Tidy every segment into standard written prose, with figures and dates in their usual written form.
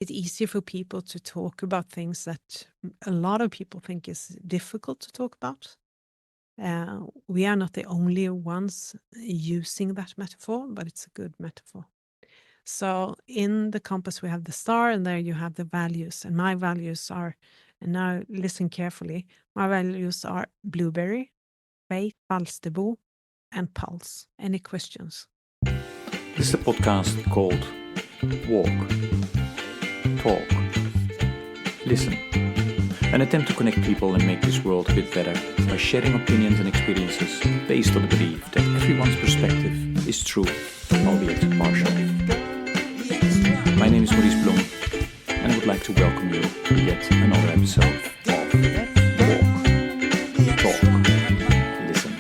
it's easier for people to talk about things that a lot of people think is difficult to talk about. We are not the only ones using that metaphor, but it's a good metaphor. So in the compass, we have the star, and there you have the values. And my values are, and now listen carefully, my values are blueberry, faith, Falsterbo, and pulse. Any questions? This is a podcast called Walk, Talk, Listen. An attempt to connect people and make this world a bit better by sharing opinions and experiences based on the belief that everyone's perspective is true, albeit partial. My name is Maurice Blom, and I would like to welcome you to yet another episode of Walk, Talk, Listen.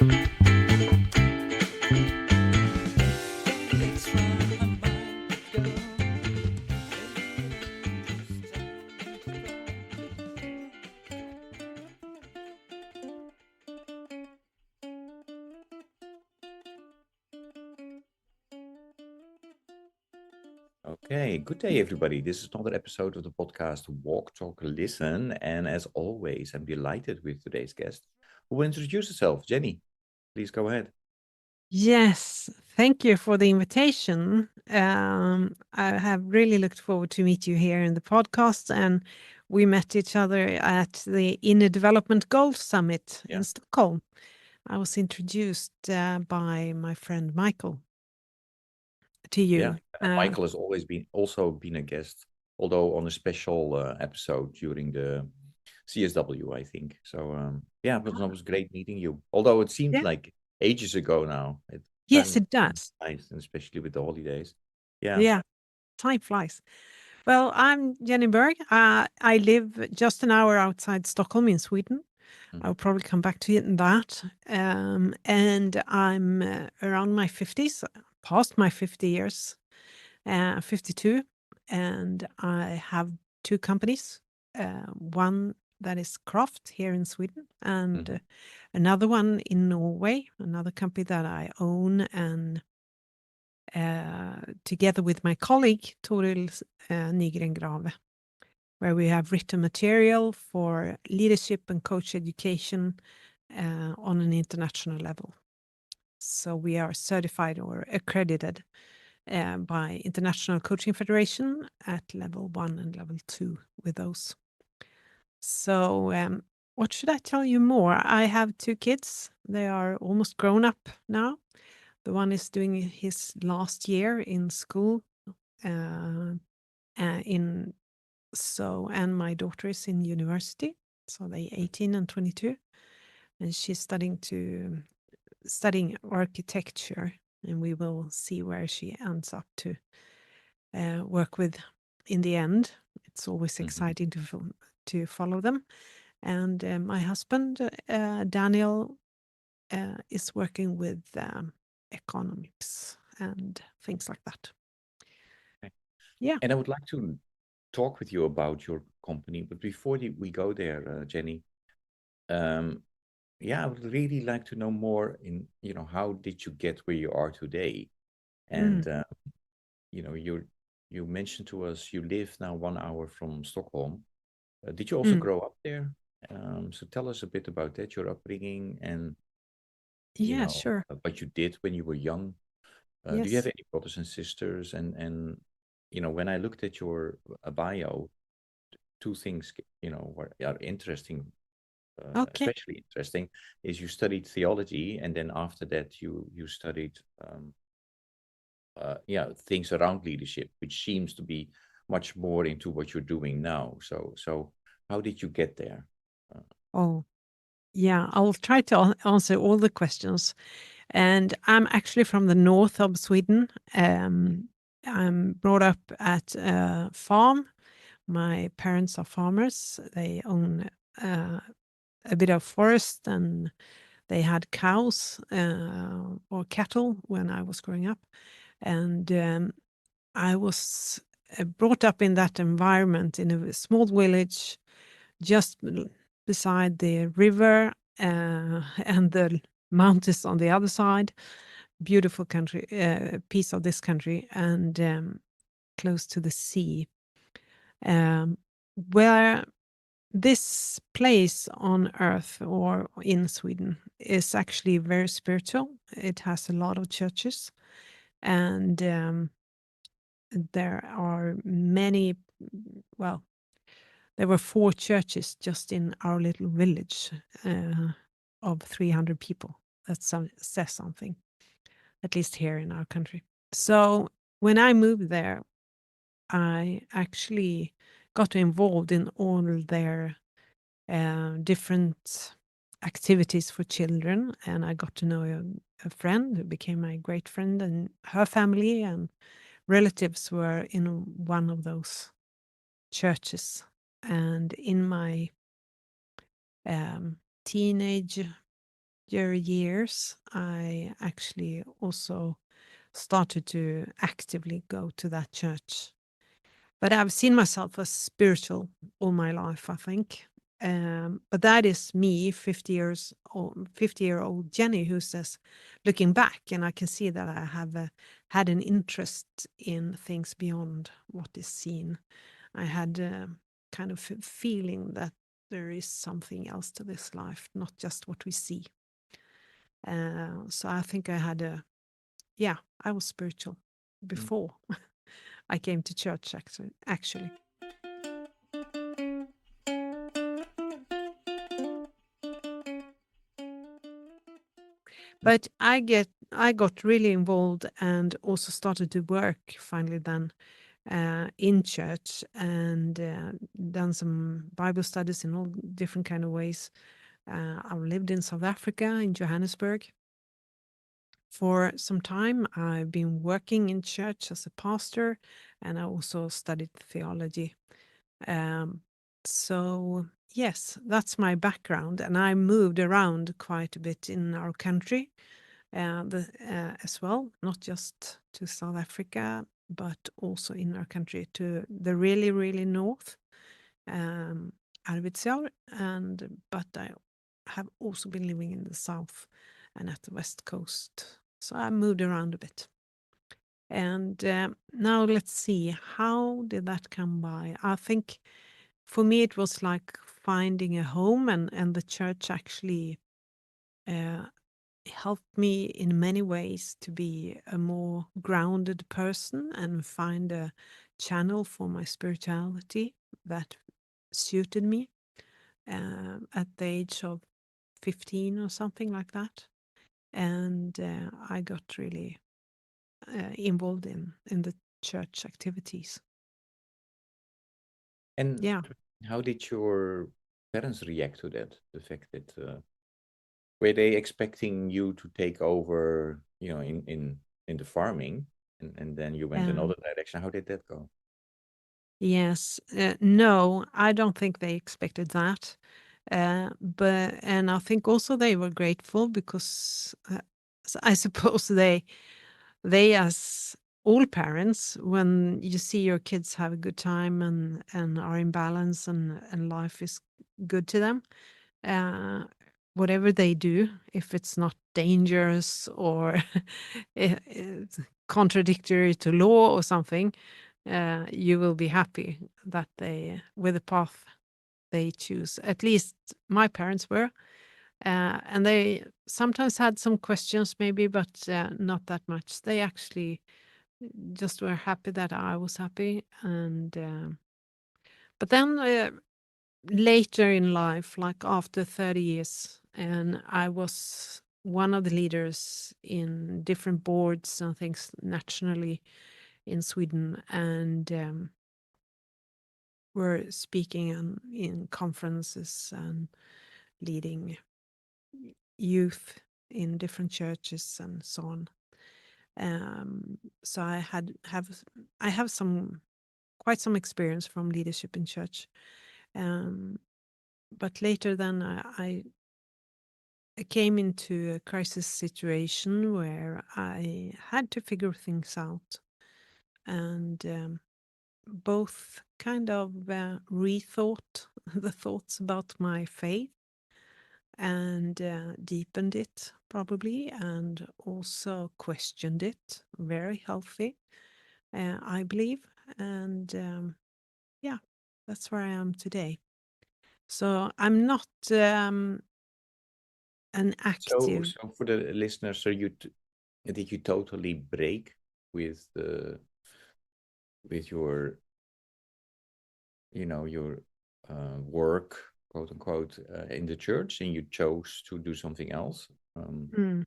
Okay, good day, everybody. This is another episode of the podcast Walk, Talk, Listen. And as always, I'm delighted with today's guest who will introduce herself. Jenny, please go ahead. Yes, thank you for the invitation. I have really looked forward to meet you here in the podcast, and we met each other at the Inner Development Goals Summit in Stockholm. I was introduced by my friend Michael to you. Yeah, Michael has always been a guest, although on a special episode during the CSW, I think. So yeah, but it was great meeting you. Although it seemed like ages ago now. Yes, it does. Nice, and especially with the holidays. Yeah, time flies. Well, I'm Jenny Bergh. I live just an hour outside Stockholm in Sweden. I'll probably come back to that. And I'm around my 50s, past my 50 years, 52. And I have two companies. One that is Craft here in Sweden, and another one in Norway, another company that I own, and together with my colleague Toril Nygren Grave, where we have written material for leadership and coach education on an international level. So we are certified or accredited by International Coaching Federation at level 1 and level 2 with those. So what should I tell you more? I have two kids. They are almost grown up now. The one is doing his last year in school and my daughter is in university, so they 18 and 22, and she's studying architecture, and we will see where she ends up to work with in the end. It's always exciting to follow them. And my husband Daniel is working with economics and things like that. Okay. Yeah. And I would like to talk with you about your company, but before we go there, Jenny, I would really like to know more how did you get where you are today? And you mentioned to us you live now 1 hour from Stockholm. Did you also grow up there? So tell us a bit about that, your upbringing, and sure. what you did when you were young. Do you have any brothers and sisters? And when I looked at your bio, two things are interesting. Especially interesting is you studied theology, and then after that you studied things around leadership, which seems to be much more into what you're doing now. So how did you get there? I'll try to answer all the questions. And I'm actually from the north of Sweden. I'm brought up at a farm. My parents are farmers. They own a bit of forest, and they had cows or cattle when I was growing up. And I was brought up in that environment in a small village just beside the river and the mountains on the other side. Beautiful country, piece of this country, and close to the sea. Where this place on earth or in Sweden is actually very spiritual. It has a lot of churches, and there are many, well, there were 4 churches just in our little village of 300 people. That says something, at least here in our country. So when I moved there, I actually got involved in all their different activities for children, and I got to know a friend who became my great friend, and her family and relatives were in one of those churches. And in my teenage years, I actually also started to actively go to that church. But I've seen myself as spiritual all my life, I think. But that is me, 50-year-old Jenny, who says, looking back, and I can see that I have had an interest in things beyond what is seen. I had kind of feeling that there is something else to this life, not just what we see. So I think I had I was spiritual before I came to church, actually. But I got really involved and also started to work finally then in church, and done some Bible studies in all different kind of ways. I've lived in South Africa, in Johannesburg, for some time. I've been working in church as a pastor, and I also studied theology. So yes, that's my background, and I moved around quite a bit in our country as well, not just to South Africa, but also in our country to the really, really north, Arvidsjaur, but I have also been living in the south and at the west coast. So I moved around a bit. And now let's see, how did that come by? I think for me it was like finding a home, and the church actually helped me in many ways to be a more grounded person and find a channel for my spirituality that suited me at the age of 15 or something like that. And I got really involved in the church activities. And Yeah. how did your parents react to that? The fact that were they expecting you to take over, in the farming, and then you went another direction? How did that go? Yes. No, I don't think they expected that. And I think also they were grateful because I suppose they as all parents, when you see your kids have a good time and are in balance and life is good to them, whatever they do, if it's not dangerous or it's contradictory to law or something, you will be happy that they, with the path they choose. At least my parents were. And they sometimes had some questions maybe, but not that much. They actually just were happy that I was happy. And but then later in life, like after 30 years, and I was one of the leaders in different boards and things nationally in Sweden, and were speaking in conferences and leading youth in different churches and so on. So I have quite some experience from leadership in church. But later then I came into a crisis situation where I had to figure things out, and both kind of rethought the thoughts about my faith and deepened it probably, and also questioned it. Very healthy, I believe. And that's where I am today. So I'm not an So, active. for the listeners, so did you totally break with your, your work, quote unquote, in the church, and you chose to do something else? Mm,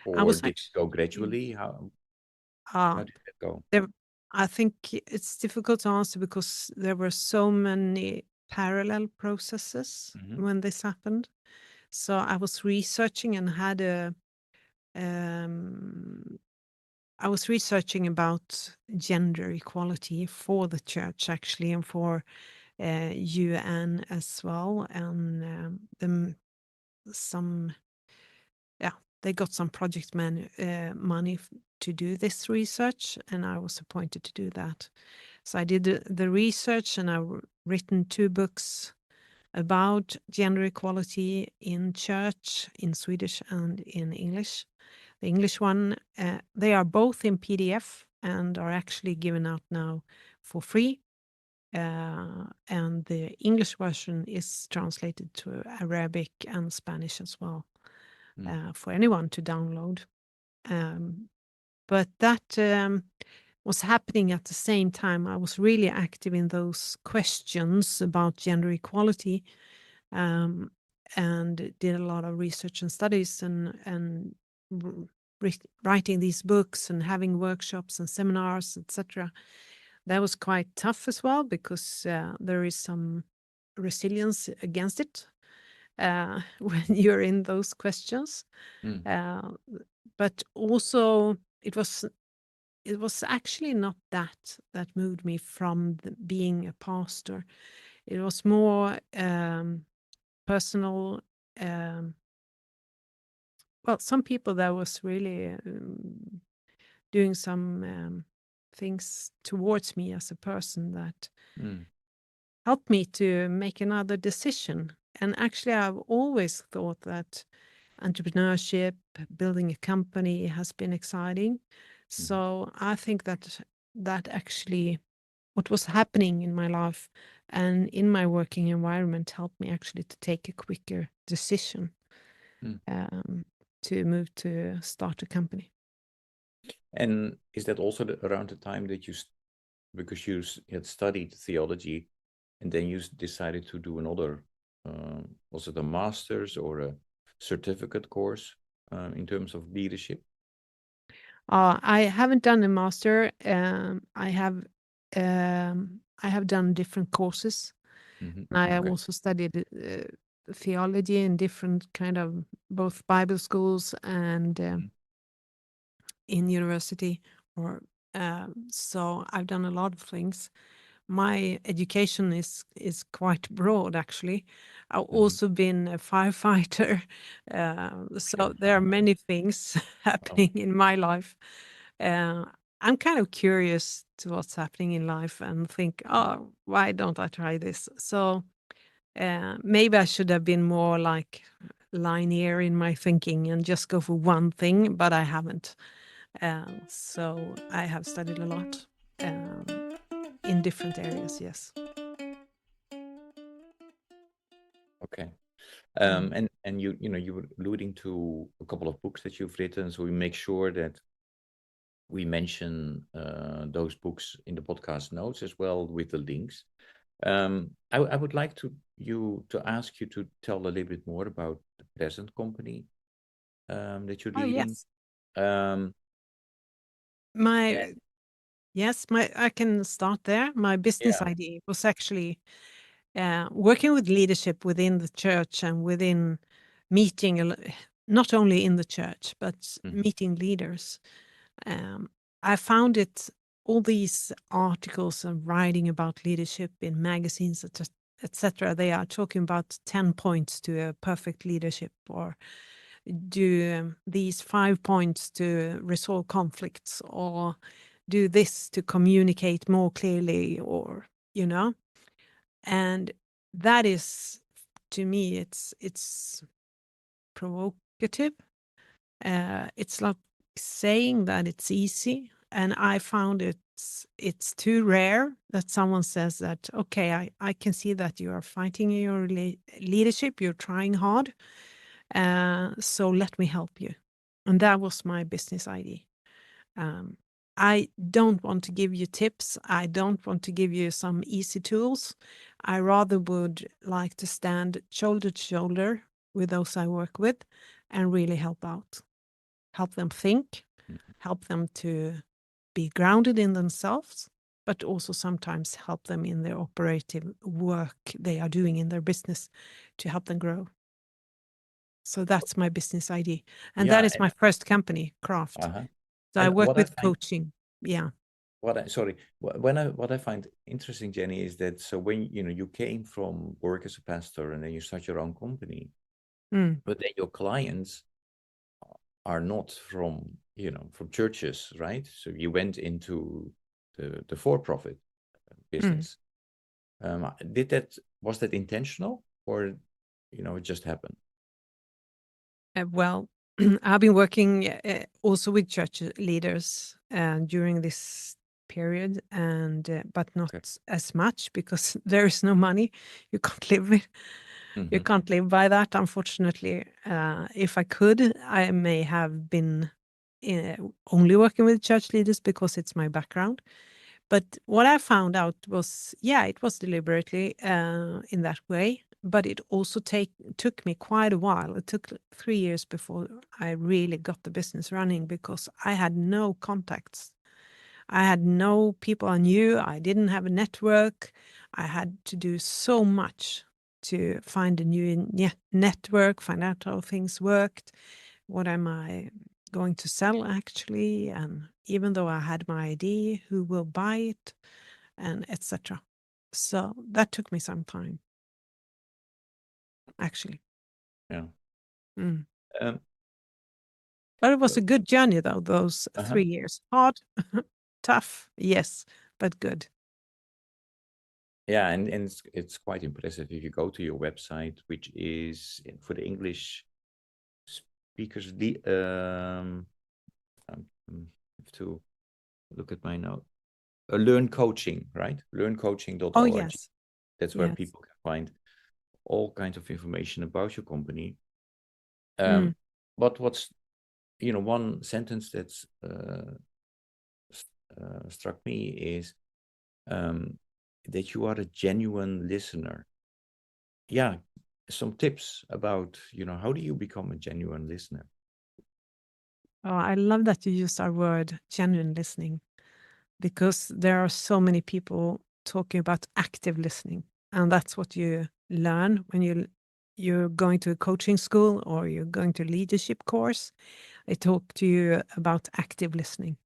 I Or was did it go actually gradually? How uh, did it go? there. I think it's difficult to answer because there were so many parallel processes Mm-hmm. when this happened. So I was researching and had I was researching about gender equality for the church actually, and for UN as well, and some yeah, they got some project money to do this research, and I was appointed to do that. So I did the research, and I've written 2 books about gender equality in church, in Swedish and in English. The English one, they are both in PDF and are actually given out now for free. And the English version is translated to Arabic and Spanish as well, for anyone to download. But that was happening at the same time. I was really active in those questions about gender equality, and did a lot of research and studies, and writing these books and having workshops and seminars, etc. That was quite tough as well, because there is some resilience against it when you're in those questions. Mm. Uh, but also, it was actually not that moved me from being a pastor. It was more personal. Um, well, some people that was really doing some things towards me as a person that Mm. helped me to make another decision. And actually, I've always thought that entrepreneurship, building a company has been exciting. Mhm. So I think that actually what was happening in my life and in my working environment helped me actually to take a quicker decision, Mm. um, to move to start a company. And is that also around the time that because you had studied theology, and then you decided to do another, was it a master's or a certificate course in terms of leadership? I haven't done a master. I have done different courses. Mm-hmm. I have Okay. also studied theology in different kind of both Bible schools and Mm. in university. Or so I've done a lot of things. My education is quite broad, actually. I've Mm-hmm. also been a firefighter, Okay. so there are many things Wow. happening in my life. Uh, I'm kind of curious to what's happening in life and think, oh, why don't I try this? So maybe I should have been more like linear in my thinking and just go for one thing, but I haven't. So I have studied a lot in different areas, yes. Okay. Mm. And you were alluding to a couple of books that you've written, so we make sure that we mention those books in the podcast notes as well with the links. I would like to ask you to tell a little bit more about the present company that you're Oh, leading. yes. Um, My Yes, my I can start there. My business yeah. idea was actually working with leadership within the church and within meeting, not only in the church, but Mhm. meeting leaders. Um, I found it, all these articles and writing about leadership in magazines, etc. They are talking about 10 points to a perfect leadership, or do these 5 points to resolve conflicts, or do this to communicate more clearly, or you know and that is, to me, it's provocative. It's like saying that it's easy, and I found it it's too rare that someone says that, okay, I can see that you are fighting in your leadership, you're trying hard, so let me help you. And that was my business idea. I don't want to give you tips. I don't want to give you some easy tools. I rather would like to stand shoulder to shoulder with those I work with and really help out, help them think, help them to be grounded in themselves, but also sometimes help them in their operative work they are doing in their business to help them grow. So that's my business idea. And that Yeah, is my first company, Craft. uh-huh. So I And work what I with find, coaching. Yeah. what I find interesting, Jenny, is that so when you came from work as a pastor and then you start your own company, Mm, but then your clients are not from churches, right? So you went into the for-profit mm. business. Was that intentional, or it just happened? Well, I've been working also with church leaders during this period, and but not Okay. as much because there is no money. You can't live with, you Mm-hmm. can't live by that, unfortunately. If I could, I may have been only working with church leaders because it's my background. But what I found out was, yeah, it was deliberately in that way, but it also took me quite a while. It took 3 years before I really got the business running because I had no contacts. I had no people I knew. I didn't have a network. I had to do so much to find a new network, find out how things worked. What am I going to sell actually? And even though I had my idea, who will buy it, and etc. So that took me some time, actually. Yeah. Mm. Um, But it was so, a good journey, though, those uh-huh. 3 years. Hard, tough, yes, but good. Yeah, and it's quite impressive if you go to your website, which is for the English speakers. Have to look at my note. Learn coaching, right? Oh, Learncoaching.org. yes, That's where yes. people can find all kinds of information about your company. Mm. But what's one sentence that's struck me is that you are a genuine listener. Yeah, some tips about how do you become a genuine listener? Oh, I love that you use our word genuine listening because there are so many people talking about active listening, and that's what you learn when you're going to a coaching school or you're going to a leadership course. They talk to you about active listening.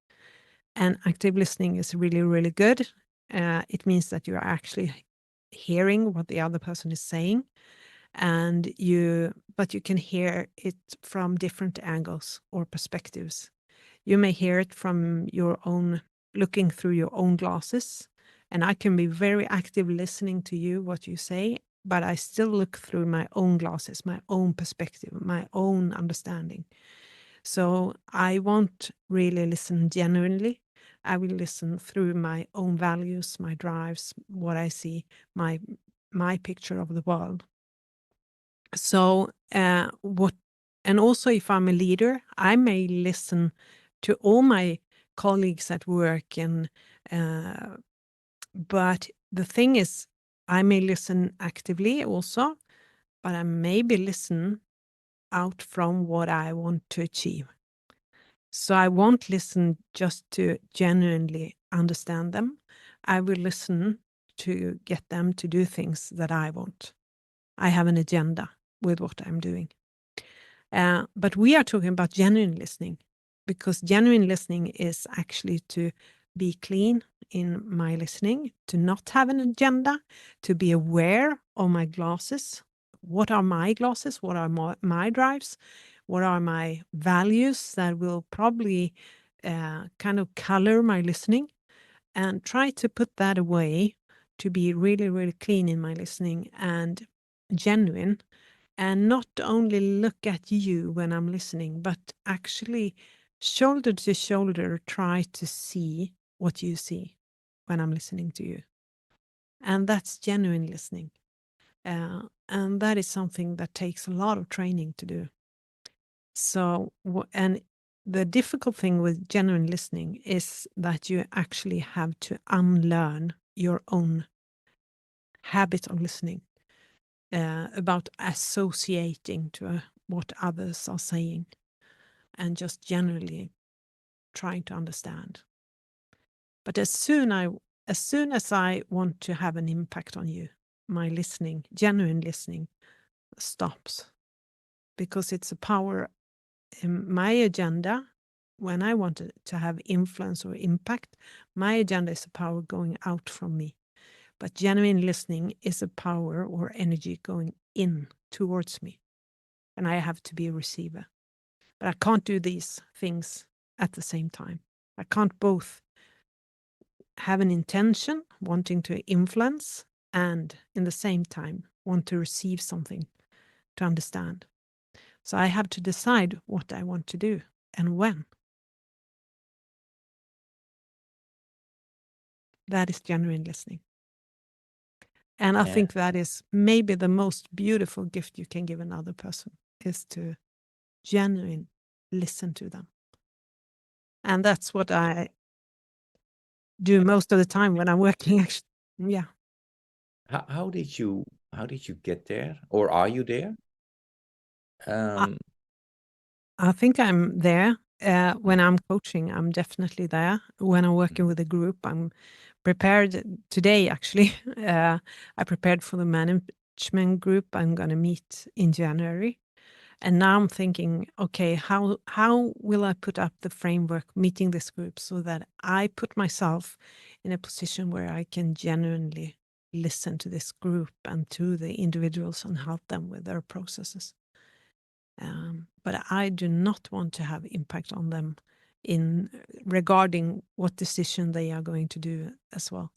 And active listening is really, really good. It means that you are actually hearing what the other person is saying, but you can hear it from different angles or perspectives. You may hear it from your own, looking through your own glasses, and I can be very active listening to you, what you say, but I still look through my own glasses, my own perspective, my own understanding. So I won't really listen genuinely. I will listen through my own values, my drives, what I see, my picture of the world. So and also if I'm a leader, I may listen to all my colleagues at work, and but the thing is, I may listen actively also, but I maybe listen out from what I want to achieve. So I won't listen just to genuinely understand them. I will listen to get them to do things that I want. I have an agenda with what I'm doing. But we are talking about genuine listening, because genuine listening is actually to be clean in my listening, to not have an agenda, to be aware of my glasses. What are my glasses? What are my drives? What are my values that will probably kind of color my listening? And try to put that away to be really, really clean in my listening and genuine, and not only look at you when I'm listening, but actually shoulder to shoulder try to see what you see when I'm listening to you. And that's genuine listening. And that is something that takes a lot of training to do. So, and the difficult thing with genuine listening is that you actually have to unlearn your own habit of listening, about associating to what others are saying, and just generally trying to understand. But as soon as I want to have an impact on you, my listening, genuine listening, stops, because it's a power in my agenda. When I want to have influence or impact, my agenda is a power going out from me. But genuine listening is a power or energy going in towards me. And I have to be a receiver. But I can't do these things at the same time. I can't both have an intention, wanting to influence, and in the same time want to receive something, to understand. So I have to decide what I want to do and when. That is genuine listening. And I think that is maybe the most beautiful gift you can give another person, is to genuinely listen to them. And that's what I do most of the time when I'm working, actually. Yeah. How did you get there, or are you there? I think I'm there. When I'm coaching, I'm definitely there. When I'm working with a group, I'm prepared. Today, actually, I prepared for the management group I'm going to meet in January. And now I'm thinking, okay, how will I put up the framework meeting this group so that I put myself in a position where I can genuinely listen to this group and to the individuals and help them with their processes. But I do not want to have impact on them in regarding what decision they are going to do as well.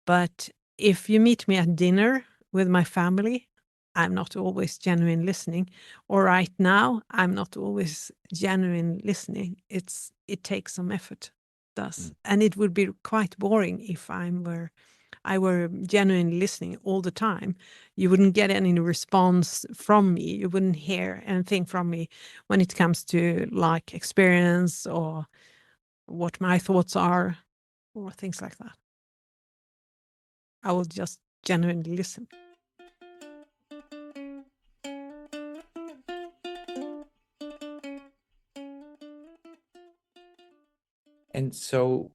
But if you meet me at dinner with my family, I'm not always genuine listening. Or right now, I'm not always genuine listening. It takes some effort, does. And it would be quite boring if I were genuinely listening all the time. You wouldn't get any response from me. You wouldn't hear anything from me when it comes to like experience or what my thoughts are or things like that. I will just genuinely listen. And so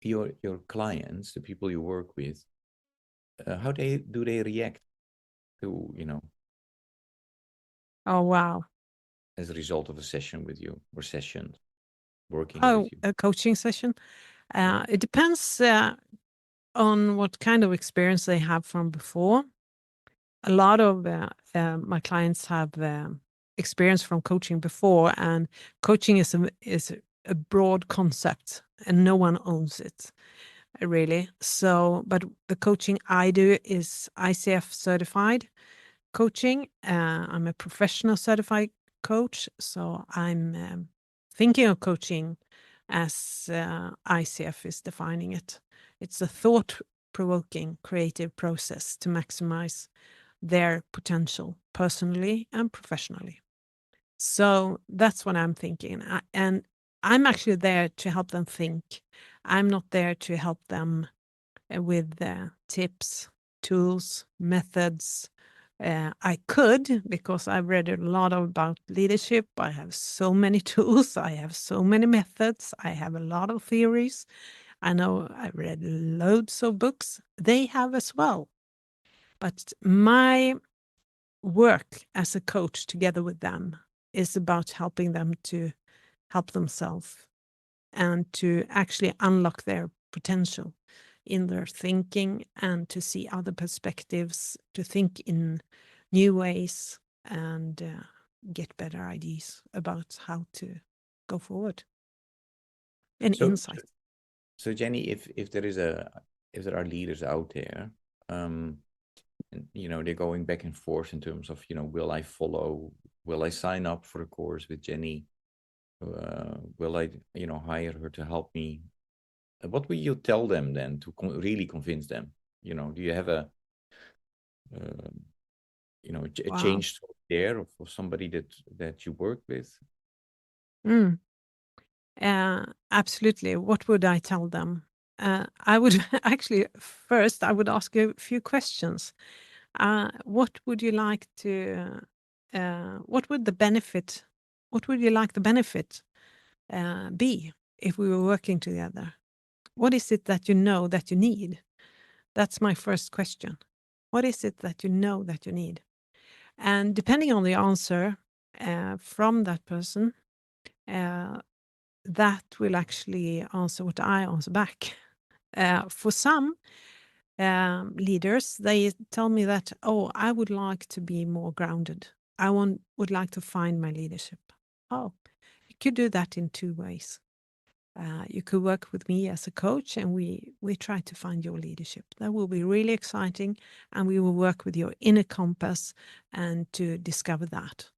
your clients, the people you work with, how do they react to, Oh, wow. as a result of a session with you, or sessions working with you? A coaching session. It depends on what kind of experience they have from before. A lot of my clients have experience from coaching before, and coaching is a broad concept, and no one owns it, really. So, but the coaching I do is ICF certified coaching. I'm a professional certified coach, so I'm thinking of coaching as ICF is defining it. It's a thought-provoking creative process to maximize their potential personally and professionally. So that's what I'm thinking. And I'm actually there to help them think. I'm not there to help them with tips, tools, methods. I could, because I've read a lot about leadership. I have so many tools. I have so many methods. I have a lot of theories. I know I read loads of books. They have as well. But my work as a coach together with them is about helping them to help themselves and to actually unlock their potential in their thinking and to see other perspectives, to think in new ways and get better ideas about how to go forward and insight. So Jenny, if there are leaders out there, and, they're going back and forth in terms of, will I follow, will I sign up for a course with Jenny? Will I, hire her to help me what will you tell them then to really convince them? Do you have a Wow. change there of somebody that you work with? Absolutely. What would I tell them? I would actually first I would ask a few questions. What would you like to? What would the benefit? What would you like the benefit be if we were working together? What is it that you know that you need? That's my first question. What is it that you know that you need? And depending on the answer from that person, that will actually answer what I answer back. For some leaders, they tell me that, oh, I would like to be more grounded. Would like to find my leadership. Oh, you could do that in two ways. You could work with me as a coach, and we try to find your leadership. That will be really exciting, and we will work with your inner compass and to discover that.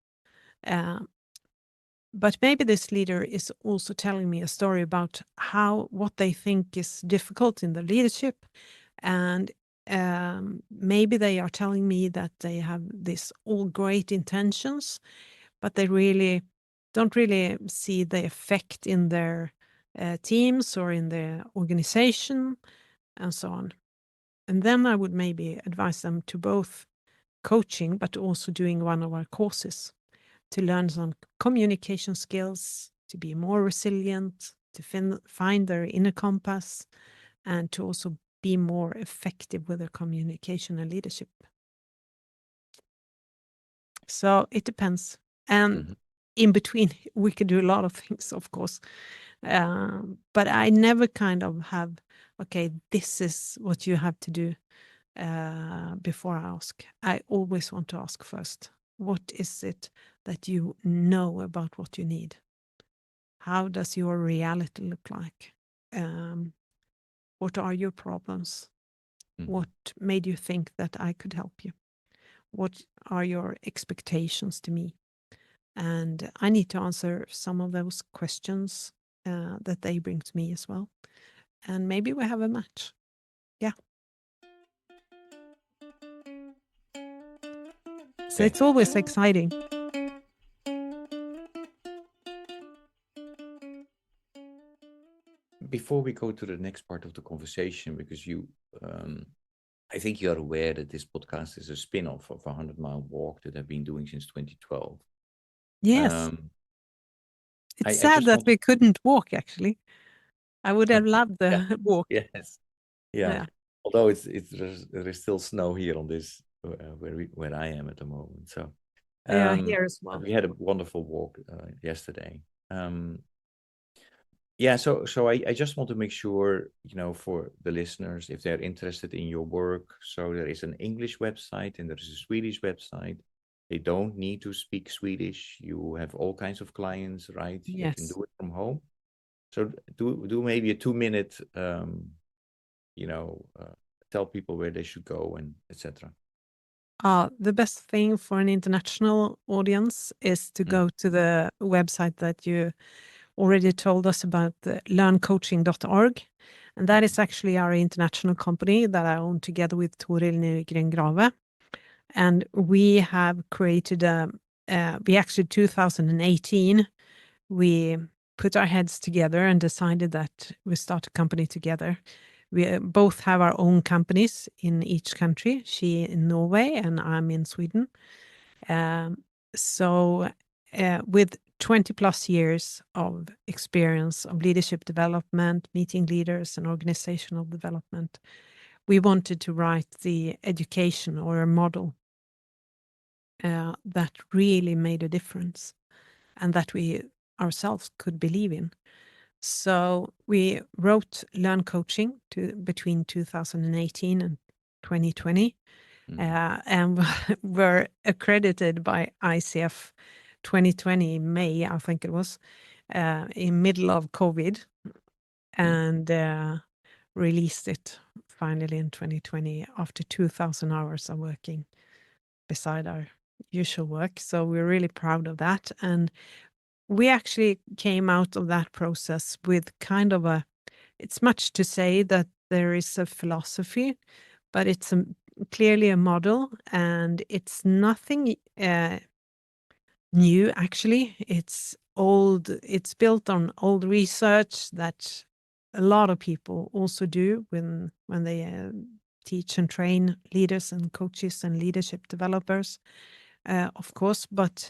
But maybe this leader is also telling me a story about what they think is difficult in the leadership, and maybe they are telling me that they have this all great intentions, but they don't really see the effect in their teams or in their organization, and so on. And then I would maybe advise them to both coaching, but also doing one of our courses to learn some communication skills, to be more resilient, to find their inner compass, and to also be more effective with their communication and leadership. So it depends. And in between, we could do a lot of things, of course. But I never kind of have, okay, this is what you have to do before I ask. I always want to ask first. What is it that you know about what you need? How does your reality look like? What are your problems? What made you think that I could help you? What are your expectations to me? And I need to answer some of those questions that they bring to me as well. And maybe we have a match. Yeah. So it's always exciting. Before we go to the next part of the conversation, because I think you are aware that this podcast is a spin-off of 100-mile walk that I've been doing since 2012. Yes. It's sad that we couldn't walk, actually. I would have loved the walk. Yes. Yeah. Although there is still snow here on this where I am at the moment. So here as well. we had a wonderful walk yesterday. Yeah, so I just want to make sure, for the listeners, if they're interested in your work, so there is an English website and there is a Swedish website. They don't need to speak Swedish. You have all kinds of clients, right? Yes. You can do it from home. So do maybe a 2-minute, tell people where they should go and etc. The best thing for an international audience is to go to the website that you already told us about, learncoaching.org. And that is actually our international company that I own together with Toril Nygren Grave. And we have created we actually 2018, we put our heads together and decided that we start a company together. We both have our own companies in each country, she in Norway and I'm in Sweden. So with 20 plus years of experience of leadership development, meeting leaders and organizational development, we wanted to write the education or a model that really made a difference and that we ourselves could believe in. So we wrote Learn Coaching between 2018 and 2020, and were accredited by ICF 2020 May, I think it was, in middle of COVID, and released it finally in 2020 after 2,000 hours of working beside our usual work. So we're really proud of that. And we actually came out of that process with kind of a it's much to say that there is a philosophy, but it's clearly a model, and it's nothing new, actually. It's old. It's built on old research that a lot of people also do when they teach and train leaders and coaches and leadership developers, of course. But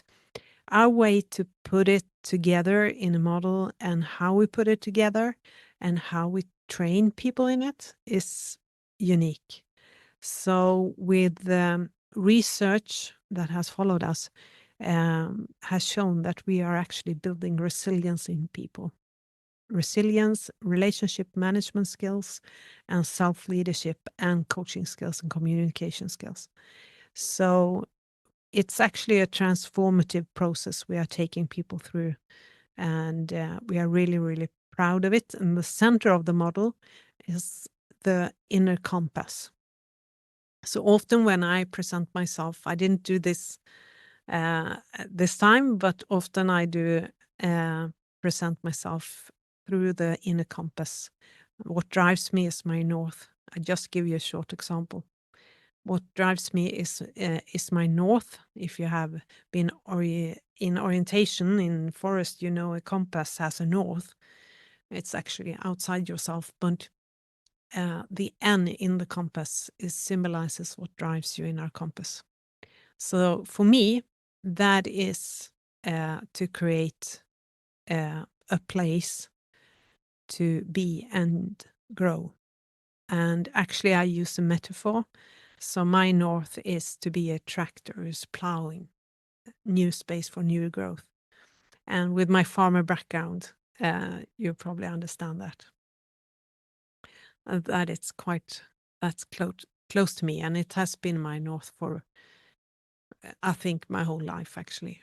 our way to put it together in a model, and how we put it together, and how we train people in it, is unique. So with the research that has followed us, has shown that we are actually building resilience in people. Resilience, relationship management skills, and self-leadership, and coaching skills, and communication skills. So it's actually a transformative process we are taking people through, and we are really, really proud of it. And the center of the model is the inner compass. So often when I present myself, I didn't do this this time, but often I do present myself through the inner compass. What drives me is my north. I just give you a short example. What drives me is my north. If you have been in orientation in forest, you know a compass has a north. It's actually outside yourself, but the N in the compass symbolizes what drives you in our compass. So for me, that is to create a place to be and grow. And actually, I use a metaphor. So my north is to be a tractor who's plowing new space for new growth. And with my farmer background, you probably understand that. That it's that's close to me, and it has been my north for, I think, my whole life, actually.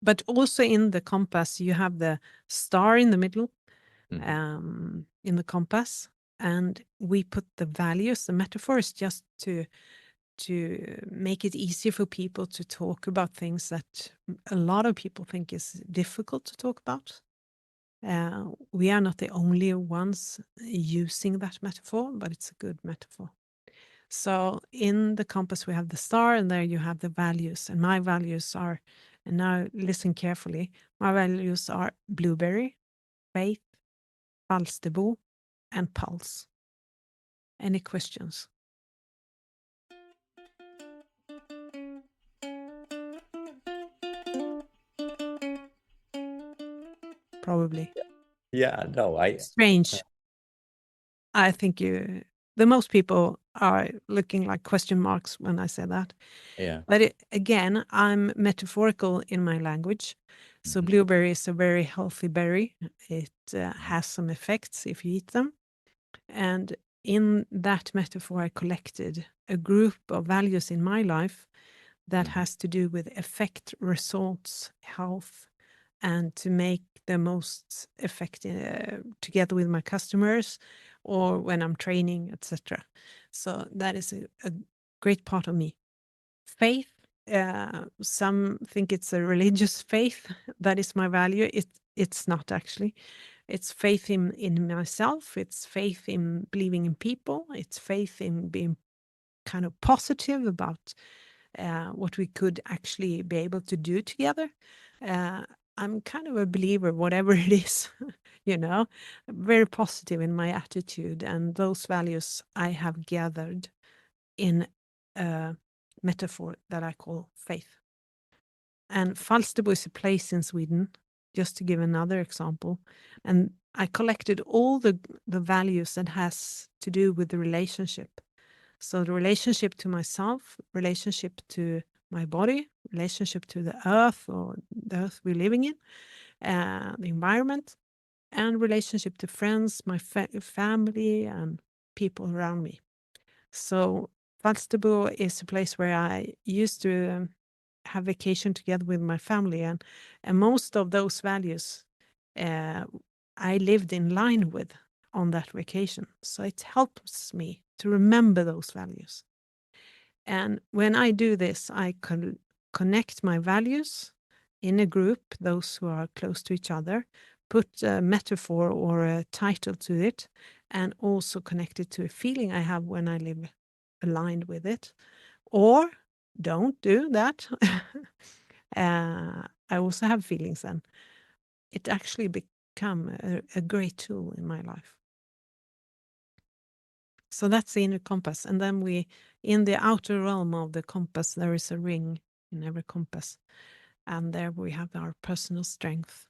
But also in the compass, you have the star in the middle, in the compass, and we put the values. The metaphor is just to make it easier for people to talk about things that a lot of people think is difficult to talk about. We are not the only ones using that metaphor, but it's a good metaphor. So in the compass, we have the star, and there you have the values. And my values are, and now listen carefully, my values are blueberry, faith, Falsterbo, and pulse. Any questions? Probably. Yeah, no, Strange. I think the most people are looking like question marks when I say that. yeah. But again, I'm metaphorical in my language. So blueberry is a very healthy berry. It has some effects if you eat them. And in that metaphor, I collected a group of values in my life that has to do with effect, results, health, and to make the most effective together with my customers or when I'm training, etc. So that is a great part of me. Faith, some think it's a religious faith. That is my value. It's not, actually. It's faith in myself. It's faith in believing in people. It's faith in being kind of positive about what we could actually be able to do together. I'm kind of a believer, whatever it is, very positive in my attitude. And those values I have gathered in a metaphor that I call faith. And Falsterbo is a place in Sweden, just to give another example. And I collected all the values that has to do with the relationship. So the relationship to myself, relationship to my body, relationship to the earth, or the earth we're living in, the environment, and relationship to friends, my family, and people around me. So Falsterbo is a place where I used to have vacation together with my family, and most of those values I lived in line with on that vacation. So it helps me to remember those values. And when I do this, I connect my values in a group, those who are close to each other, put a metaphor or a title to it, and also connect it to a feeling I have when I live aligned with it. Or don't do that. I also have feelings then. It actually become a great tool in my life. So that's the inner compass. And then in the outer realm of the compass, there is a ring in every compass. And there we have our personal strength.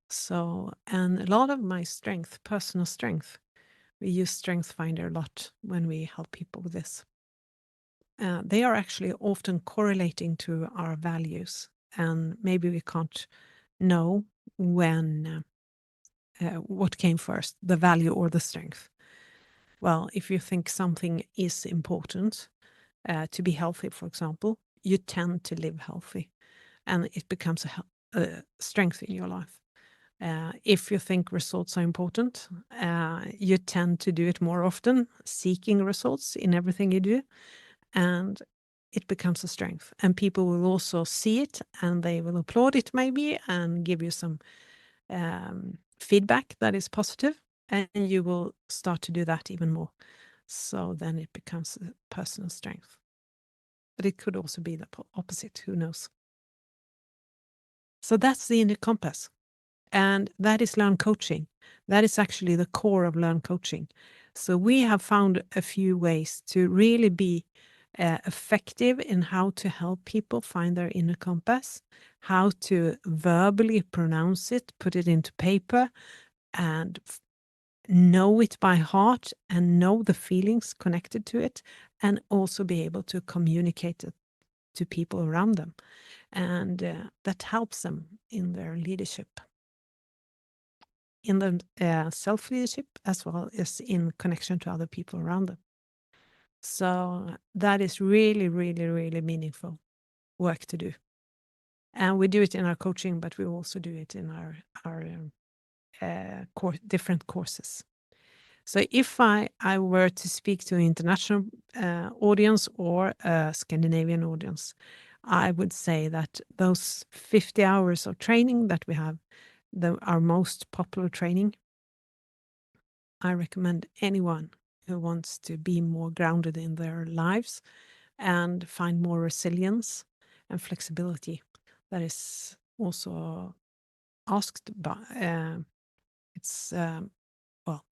So, and a lot of my strength, personal strength, we use Strength Finder a lot when we help people with this. They are actually often correlating to our values, and maybe we can't know when what came first, the value or the strength. Well, if you think something is important, to be healthy, for example, you tend to live healthy, and it becomes a strength in your life. If you think results are important, you tend to do it more often, seeking results in everything you do, and it becomes a strength. And people will also see it, and they will applaud it maybe, and give you some feedback that is positive, and you will start to do that even more. So then it becomes a personal strength. But it could also be the opposite, who knows? So that's the inner compass. And that is Learn Coaching. That is actually the core of Learn Coaching. So we have found a few ways to really be effective in how to help people find their inner compass, how to verbally pronounce it, put it into paper, and know it by heart and know the feelings connected to it, and also be able to communicate it to people around them. And that helps them in their leadership, in the self-leadership, as well as in connection to other people around them. So that is really, really, really meaningful work to do. And we do it in our coaching, but we also do it in our different courses. So if I were to speak to an international audience or a Scandinavian audience, I would say that those 50 hours of training that we have, our most popular training, I recommend anyone who wants to be more grounded in their lives and find more resilience and flexibility. That is also asked by,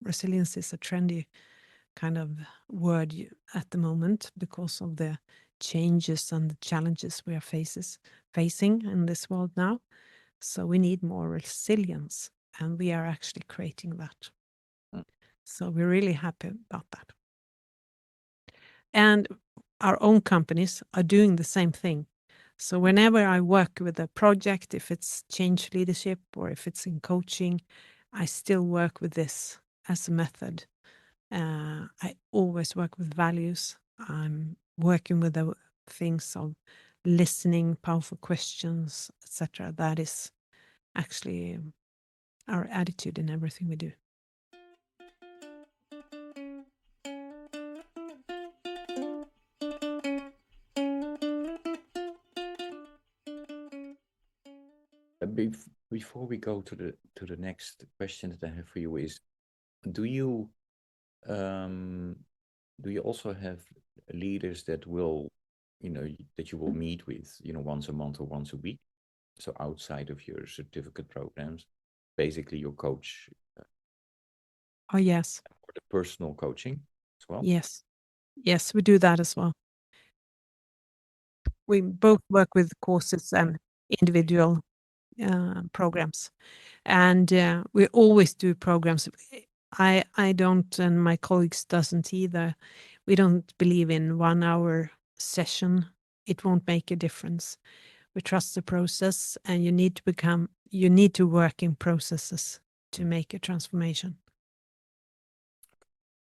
resilience is a trendy kind of word at the moment because of the changes and the challenges we are facing in this world now. So we need more resilience, and we are actually creating that. So we're really happy about that. And our own companies are doing the same thing. So whenever I work with a project, if it's change leadership or if it's in coaching, I still work with this as a method. I always work with values. I'm working with the things of listening, powerful questions, etc. That is actually our attitude in everything we do. Before we go to the next question that I have for you is, do you also have leaders that will, that you will meet with, once a month or once a week? So outside of your certificate programs, basically your coach. Oh, yes. Or the personal coaching as well? Yes. Yes, we do that as well. We both work with courses and individual programs. And we always do programs. I don't, and my colleagues doesn't either. We don't believe in 1 hour session. It won't make a difference. We trust the process, and you need to work in processes to make a transformation.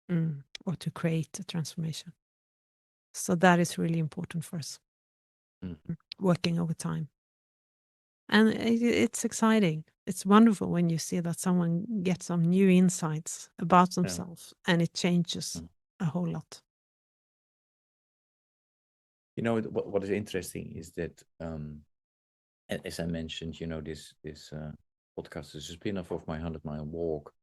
Or to create a transformation. So that is really important for us. Working over time. And it's exciting. It's wonderful when you see that someone gets some new insights about themselves, and it changes a whole lot. What is interesting is that, as I mentioned, this podcast is a spin-off of my 100-mile walk.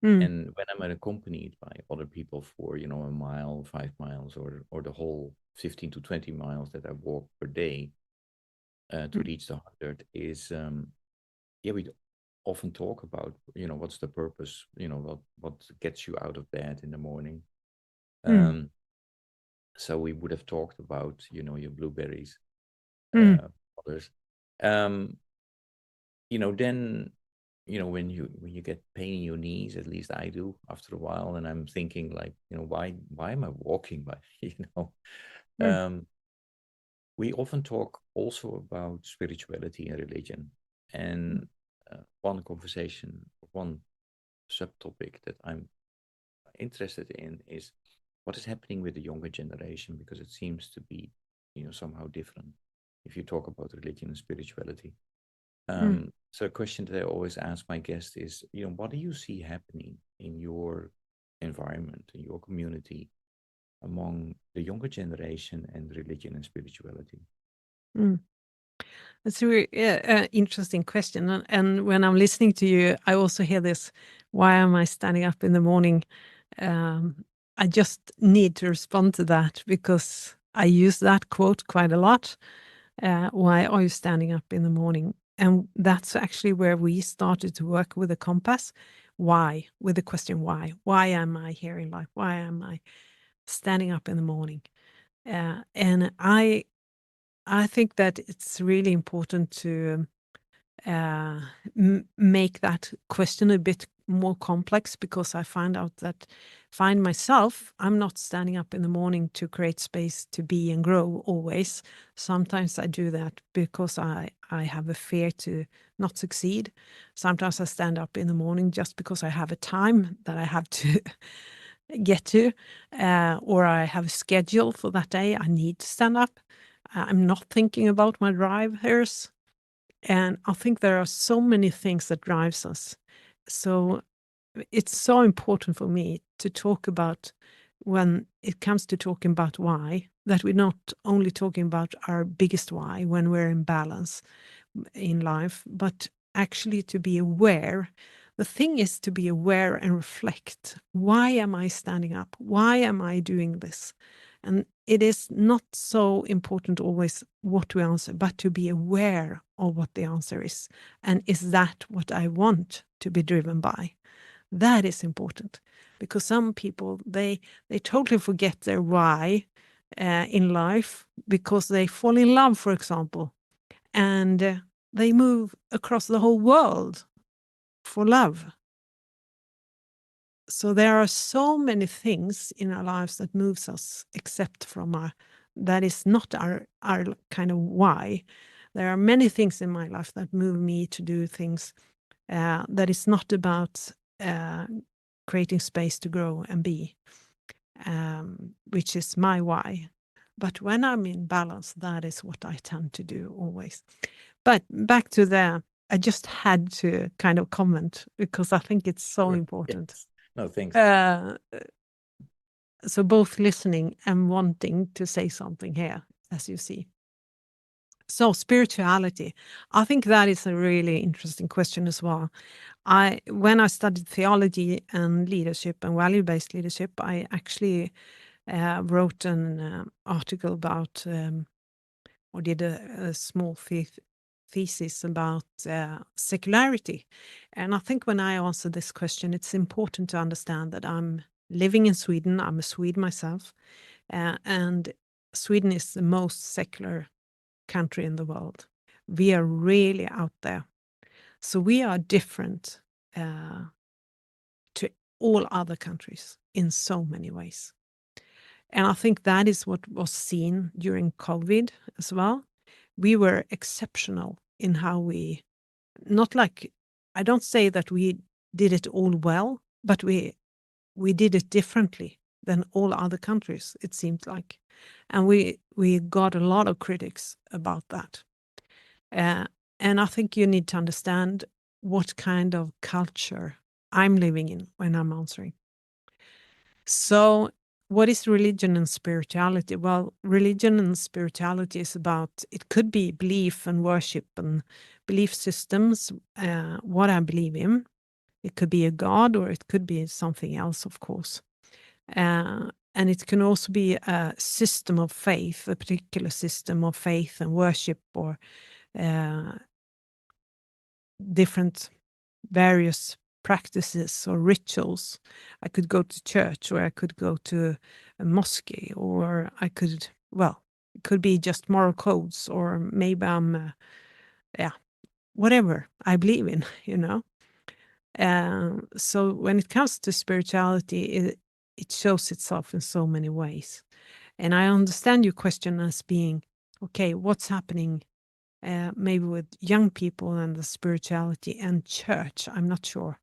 Mm. And when I'm accompanied by other people for, a mile, 5 miles, or the whole 15 to 20 miles that I walk per day to reach the 100 is, we often talk about, what's the purpose, what gets you out of bed in the morning. So we would have talked about, your blueberries, others. Then, when you get pain in your knees, at least I do after a while, and I'm thinking like, why am I walking? By, we often talk also about spirituality and religion, and one conversation, one subtopic that I'm interested in is what is happening with the younger generation, because it seems to be, somehow different if you talk about religion and spirituality. So a question that I always ask my guests is, what do you see happening in your environment, in your community, among the younger generation and religion and spirituality? That's a really interesting question. And when I'm listening to you, I also hear this, why am I standing up in the morning? I just need to respond to that because I use that quote quite a lot. Why are you standing up in the morning? And that's actually where we started to work with the compass. Why? With the question why? Why am I here in life? Why am I standing up in the morning? And I think that it's really important to make that question a bit more complex, because I find myself, I'm not standing up in the morning to create space to be and grow always. Sometimes I do that because I have a fear to not succeed. Sometimes I stand up in the morning just because I have a time that I have to get to, or I have a schedule for that day. I need to stand up. I'm not thinking about my drivers. And I think there are so many things that drives us. So it's so important for me to talk about, when it comes to talking about why, that we're not only talking about our biggest why when we're in balance in life, but actually to be aware. The thing is to be aware and reflect. Why am I standing up? Why am I doing this? And it is not so important always what we answer, but to be aware of what the answer is. And is that what I want to be driven by? That is important, because some people, they totally forget their why in life because they fall in love, for example, and they move across the whole world for love. So there are so many things in our lives that moves us, except from that is not our kind of why. There are many things in my life that move me to do things that is not about creating space to grow and be, which is my why. But when I'm in balance, that is what I tend to do always. But back to I just had to kind of comment because I think it's so important. Yes. No, thanks. So both listening and wanting to say something here, as you see. So spirituality, I think that is a really interesting question as well. When I studied theology and leadership and value-based leadership, I actually wrote an article about, or did a small thesis about secularity. And I think when I answer this question, it's important to understand that I'm living in Sweden. I'm a Swede myself. And Sweden is the most secular country in the world. We are really out there. So we are different to all other countries in so many ways. And I think that is what was seen during COVID as well. We were exceptional in how I don't say that we did it all well, but we did it differently than all other countries, it seemed like. And we got a lot of critics about that. And I think you need to understand what kind of culture I'm living in when I'm answering. So what is religion and spirituality? Well, religion and spirituality is about, it could be belief and worship and belief systems, what I believe in. It could be a god or it could be something else, of course. And it can also be a system of faith, a particular system of faith and worship, or different various practices or rituals. I could go to church, or I could go to a mosque, or I could, well, it could be just moral codes, or maybe I'm, whatever I believe in, you know. So when it comes to spirituality, it shows itself in so many ways. And I understand your question as being, okay, what's happening maybe with young people and the spirituality and church? I'm not sure.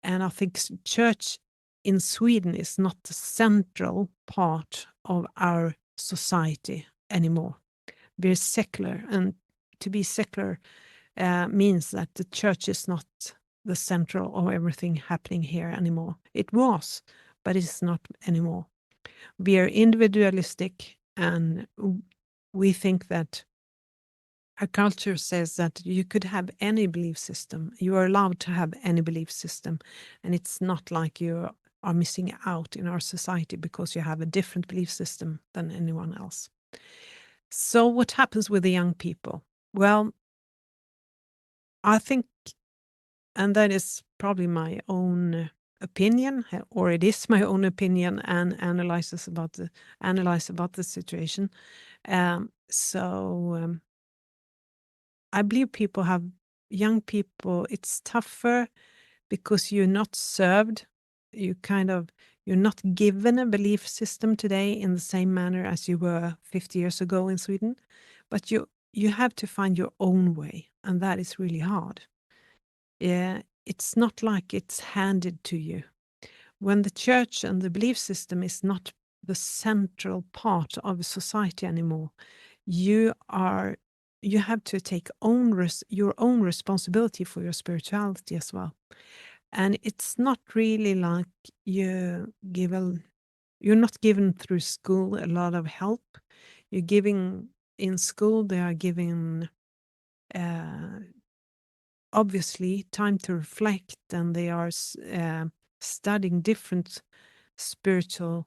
And I think church in Sweden is not the central part of our society anymore. We're secular, and to be secular means that the church is not the central of everything happening here anymore. It was, but it's not anymore. We are individualistic, and we think that our culture says that you could have any belief system. You are allowed to have any belief system, and it's not like you are missing out in our society because you have a different belief system than anyone else. So what happens with the young people? Well, I think, and that is probably my own opinion, or it is my own opinion, and analyze about the situation. I believe young people, it's tougher because you're not served. You're not given a belief system today in the same manner as you were 50 years ago in Sweden, but you have to find your own way, and that is really hard. Yeah, it's not like it's handed to you. When the church and the belief system is not the central part of a society anymore, you have to take your own responsibility for your spirituality as well. And it's not really like you're not given through school a lot of help. You're giving in school, they are giving obviously time to reflect, and they are studying different spiritual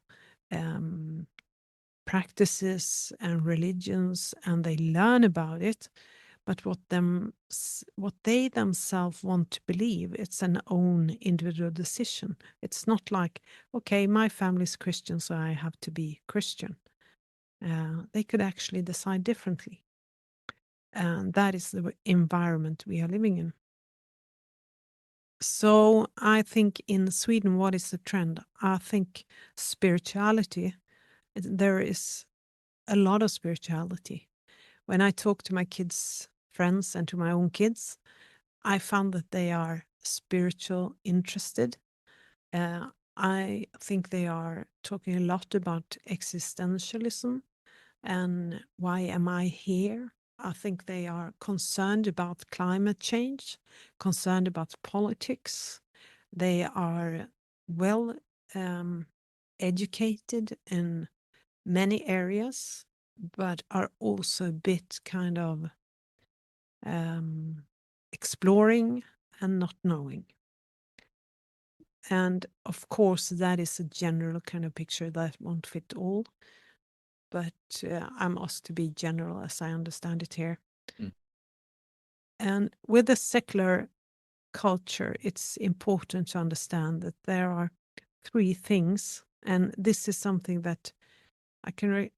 practices and religions, and they learn about it. But what they themselves want to believe, it's an own individual decision. It's not like, okay, my family's Christian, so I have to be Christian. They could actually decide differently. And that is the environment we are living in. So I think in Sweden, what is the trend? I think spirituality, there is a lot of spirituality. When I talk to my kids' friends and to my own kids, I found that they are spiritual interested. I think they are talking a lot about existentialism and why am I here? I think they are concerned about climate change, concerned about politics. They are well educated in many areas, but are also a bit kind of exploring and not knowing. And of course, that is a general kind of picture that won't fit all. But I'm asked to be general as I understand it here. Mm. And with the secular culture, it's important to understand that there are three things. And this is something that I can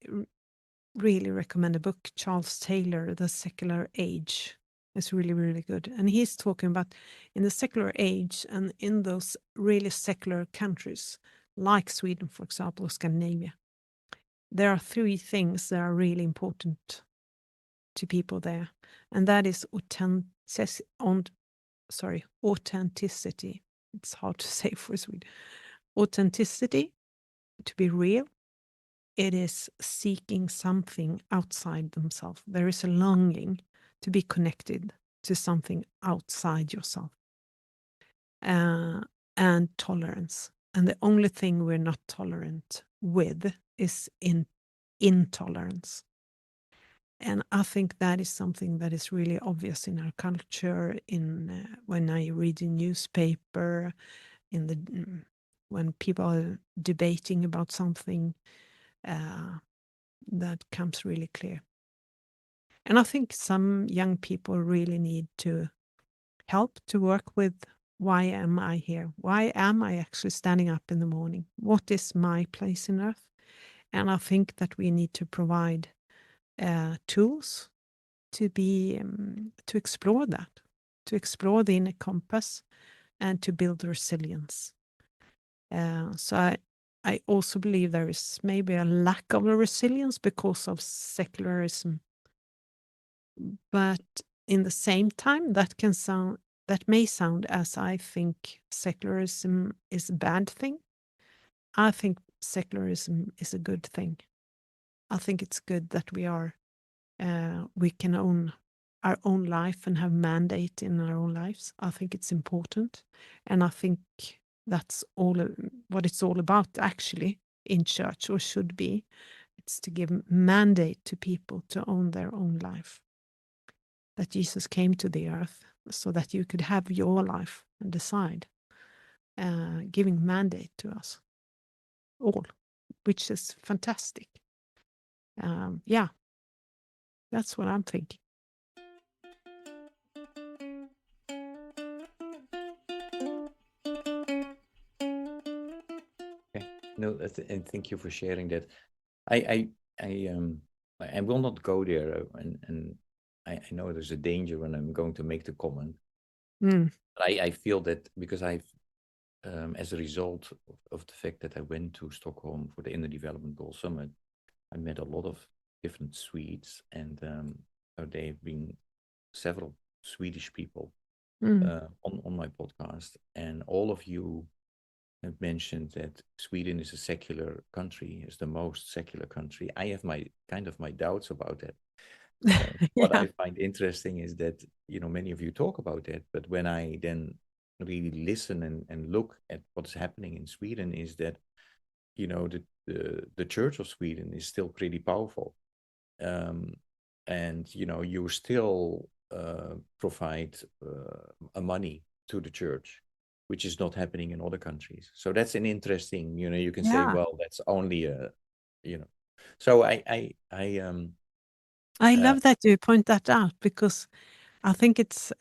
really recommend a book, Charles Taylor, The Secular Age. It's really, really good. And he's talking about in the secular age and in those really secular countries, like Sweden, for example, or Scandinavia, there are three things that are really important to people there. And that is authenticity. It's hard to say for Sweden. Authenticity, to be real. It is seeking something outside themselves. There is a longing to be connected to something outside yourself. And tolerance. And the only thing we're not tolerant with is intolerance. And I think that is something that is really obvious in our culture. When I read the newspaper, when people are debating about something, that comes really clear. And I think some young people really need to help to work with, why am I here? Why am I actually standing up in the morning? What is my place in earth? And I think that we need to provide tools to explore that, to explore the inner compass, and to build resilience. So I also believe there is maybe a lack of resilience because of secularism. But in the same time, that may sound as I think secularism is a bad thing. I think secularism is a good thing. I think it's good that we can own our own life and have mandate in our own lives. I think it's important, and I think that's what it's all about actually in church, or should be. It's to give mandate to people to own their own life. That Jesus came to the earth so that you could have your life and decide, giving mandate to us all, which is fantastic. Yeah, that's what I'm thinking. Okay. No, and thank you for sharing that. I will not go there, and I know there's a danger when I'm going to make the comment. Mm. But I feel that because I've, as a result of the fact that I went to Stockholm for the Inner Development Goal Summit, I met a lot of different Swedes, and there have been several Swedish people on my podcast, and all of you have mentioned that Sweden is a secular country, is the most secular country. I have my doubts about that. What Yeah. I find interesting is that, many of you talk about that, but when I then really listen and look at what's happening in Sweden, is that, the Church of Sweden is still pretty powerful. And, you still provide money to the church, which is not happening in other countries. So that's an interesting, you can say, Yeah. well, that's only so I love that you point that out, because I think it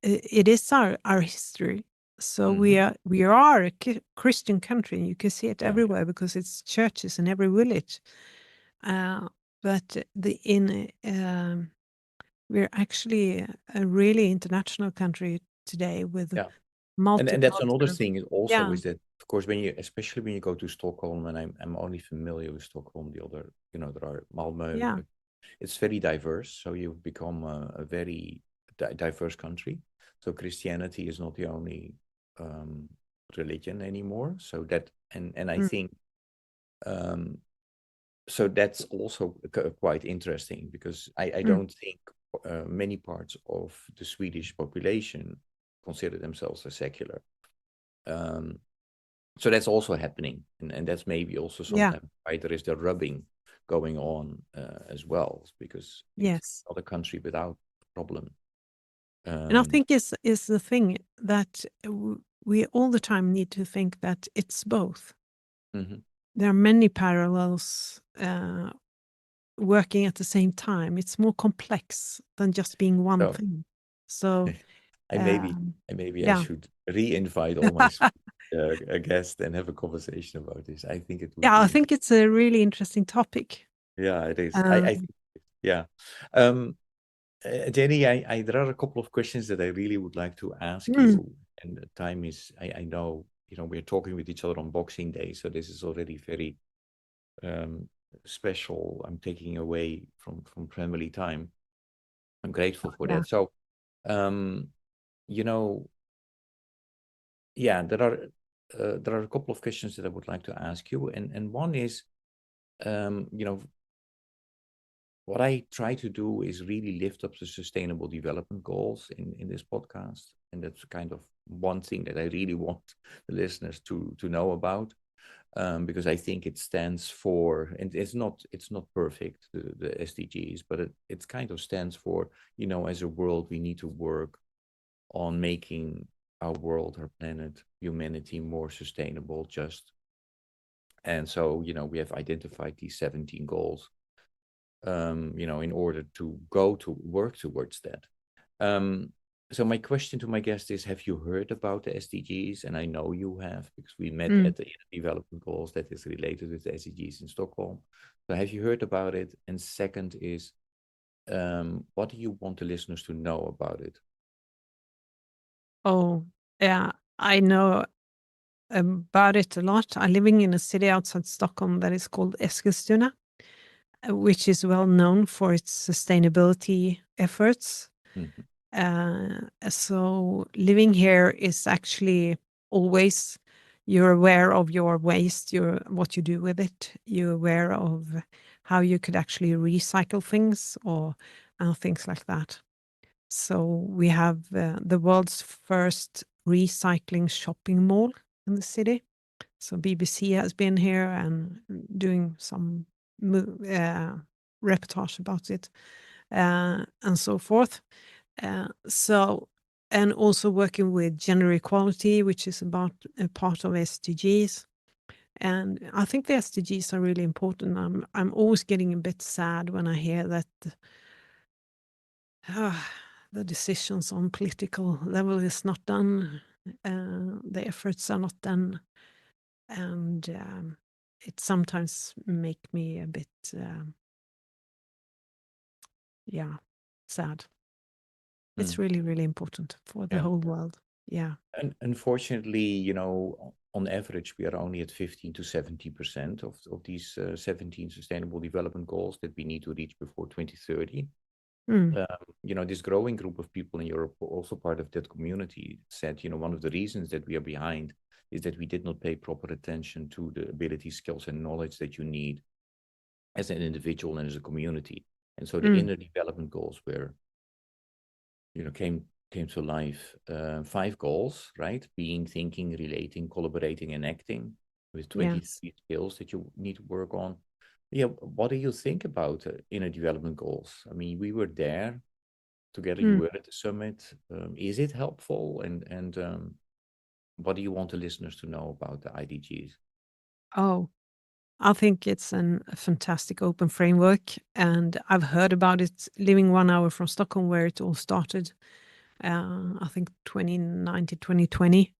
is our history. So we are a Christian country. You can see it everywhere because it's churches in every village. But we're actually a really international country today with and that's another multicultural. thing also Yeah. is that, of course, especially when you go to Stockholm, and I'm only familiar with Stockholm, the other, there are Malmö. Yeah. It's very diverse, so you've become a very diverse country. So Christianity is not the only religion anymore. So that, and I think so that's also quite interesting, because I don't think many parts of the Swedish population consider themselves as secular. So that's also happening, and that's maybe also sometimes why there is the rubbing going on as well, because it's not a country without problem. And I think is the thing that we all the time need to think that it's both. There are many parallels working at the same time. It's more complex than just being one thing. So maybe I should re-invite all my guests and have a conversation about this. I think it would be I think it's a really interesting topic. Yeah, it is. I think, yeah. Jenny, there are a couple of questions that I really would like to ask you, and the time is, I know, we're talking with each other on Boxing Day, so this is already very special. I'm taking away from family time. I'm grateful for that. So, there are a couple of questions that I would like to ask you, and one is, what I try to do is really lift up the sustainable development goals in this podcast. And that's kind of one thing that I really want the listeners to know about. because I think it stands for, and it's not perfect, the SDGs, but it kind of stands for, as a world, we need to work on making our world, our planet, humanity more sustainable, just. And so, we have identified these 17 goals, in order to work towards that. So my question to my guest is, have you heard about the SDGs? And I know you have, because we met at the development goals that is related with the SDGs in Stockholm. So have you heard about it? And second is, what do you want the listeners to know about it? Oh, yeah, I know about it a lot. I'm living in a city outside Stockholm that is called Eskilstuna, which is well known for its sustainability efforts. So living here is actually always, you're aware of your waste, what you do with it. You're aware of how you could actually recycle things or things like that. So we have the world's first recycling shopping mall in the city. So BBC has been here and doing some reportage about it and so forth. And also working with gender equality, which is about a part of SDGs. And I think the SDGs are really important. I'm always getting a bit sad when I hear that the decisions on political level is not done, the efforts are not done, and it sometimes make me a bit, sad. It's really, really important for the whole world. Yeah. And unfortunately, on average, we are only at 15 to 70% of these 17 sustainable development goals that we need to reach before 2030. This growing group of people in Europe, also part of that community, said, one of the reasons that we are behind is that we did not pay proper attention to the abilities, skills, and knowledge that you need as an individual and as a community. And so the inner development goals were, came to life. 5 goals, right? Being, thinking, relating, collaborating, and acting, with 23 skills that you need to work on. Yeah, what do you think about inner development goals? I mean, we were there together. You were at the summit. Is it helpful? And what do you want the listeners to know about the IDGs? Oh, I think it's a fantastic open framework, and I've heard about it living 1 hour from Stockholm, where it all started. I think 2019, 2020.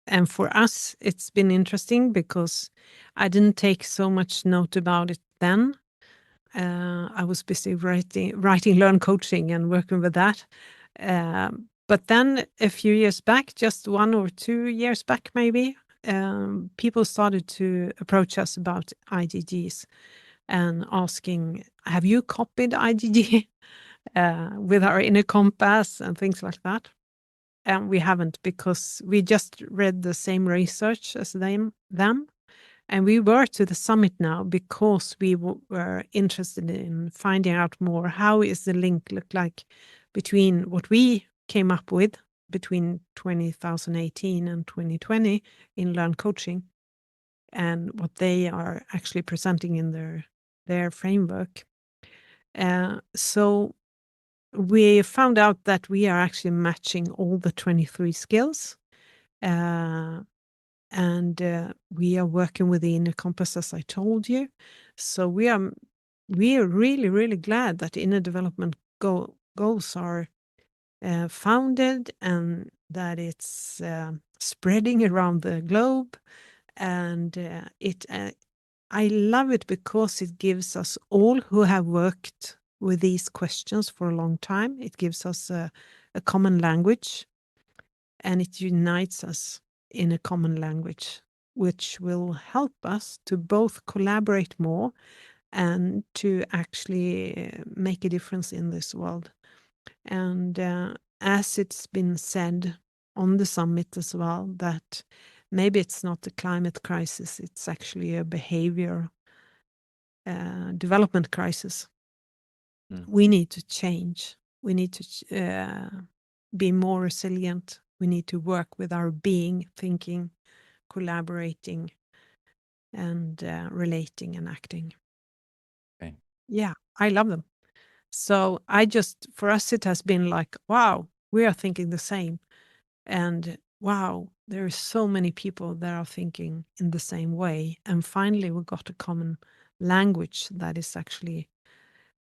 And for us, it's been interesting because I didn't take so much note about it then. I was busy writing Learn Coaching and working with that. But then a few years back, just 1 or 2 years back maybe, people started to approach us about IDGs and asking, have you copied IDG with our inner compass and things like that? And we haven't, because we just read the same research as them. And we were to the summit now because we were interested in finding out more. How is the link look like between what we came up with between 2018 and 2020 in Learn Coaching and what they are actually presenting in their framework. So we found out that we are actually matching all the 23 skills. And we are working with the inner compass, as I told you. So we are really, really glad that inner development goals are founded and that it's spreading around the globe. And I love it because it gives us all who have worked with these questions for a long time, it gives us a common language, and it unites us in a common language, which will help us to both collaborate more and to actually make a difference in this world. And as it's been said on the summit as well, that maybe it's not a climate crisis, it's actually a behavior development crisis. We need to change. We need to be more resilient. we need to work with our being, thinking, collaborating, and relating and acting. Okay. Yeah, I love them. So for us, it has been like, wow, we are thinking the same. And wow, there are so many people that are thinking in the same way. And finally, we got a common language that is actually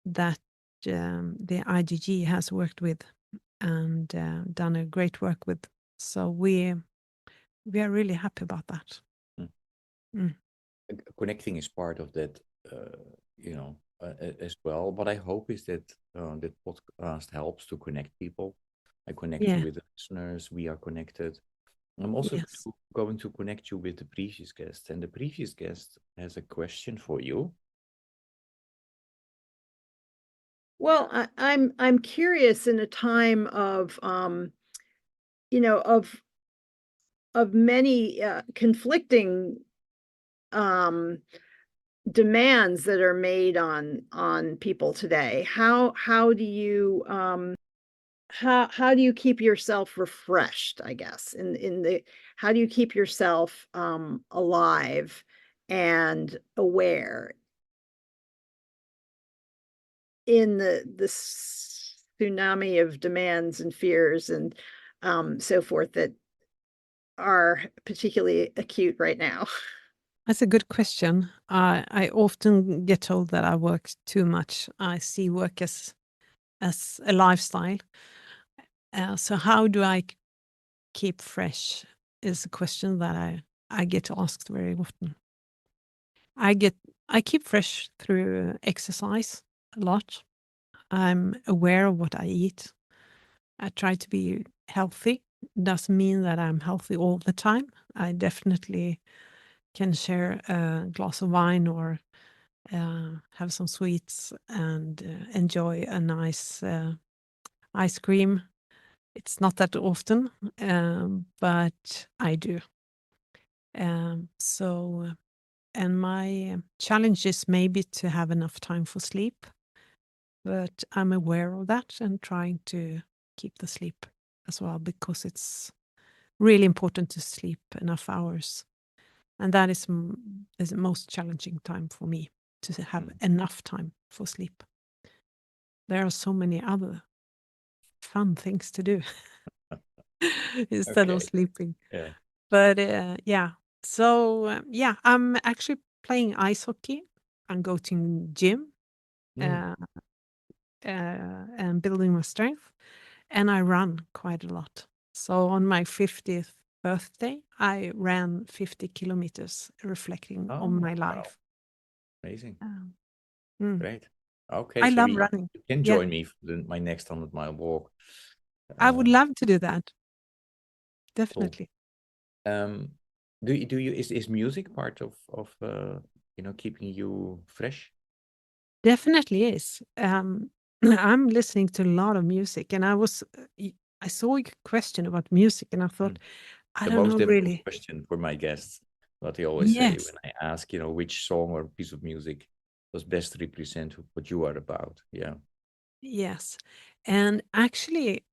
that the IGG has worked with and done a great work with. So we are really happy about that. Mm. Mm. Connecting is part of that, as well. What I hope is that that podcast helps to connect people. I connect you Yeah. with the listeners. We are connected. I'm also Yes. going to connect you with the previous guest, and the previous guest has a question for you. Well, I'm curious in a time of of many conflicting um demands that are made on people today. How do you how do you keep yourself refreshed, I guess, in the how do you keep yourself alive and aware in the tsunami of demands and fears and so forth that are particularly acute right now? That's a good question. I often get told that I work too much. I see work as a lifestyle. So how do I keep fresh is a question that I get asked very often. I keep fresh through exercise a lot. I'm aware of what I eat. I try to be healthy. Doesn't mean that I'm healthy all the time. I definitely can share a glass of wine or have some sweets and enjoy a nice ice cream. It's not that often, but I do. And my challenge is maybe to have enough time for sleep, but I'm aware of that and trying to keep the sleep as well because it's really important to sleep enough hours. And that is the most challenging time for me to have enough time for sleep. There are so many other fun things to do instead of Okay. sleeping. Yeah. But yeah, so yeah, I'm actually playing ice hockey. I'm going to gym uh, and building my strength, and I run quite a lot. So on my 50th birthday, I ran 50 kilometers, reflecting on Oh, my wow. life. Amazing. Mm. Great. Okay, I so love you running. can Yeah, join me for my next 100-mile walk. I would love to do that. Cool. Definitely. Do you is music part of keeping you fresh? Definitely is. I'm listening to a lot of music, and I saw your question about music, and I thought, I The don't most know difficult really. question for my guests, what they always say Yes, when I ask, which song or piece of music does best represent what you are about. Yeah. yes, and actually,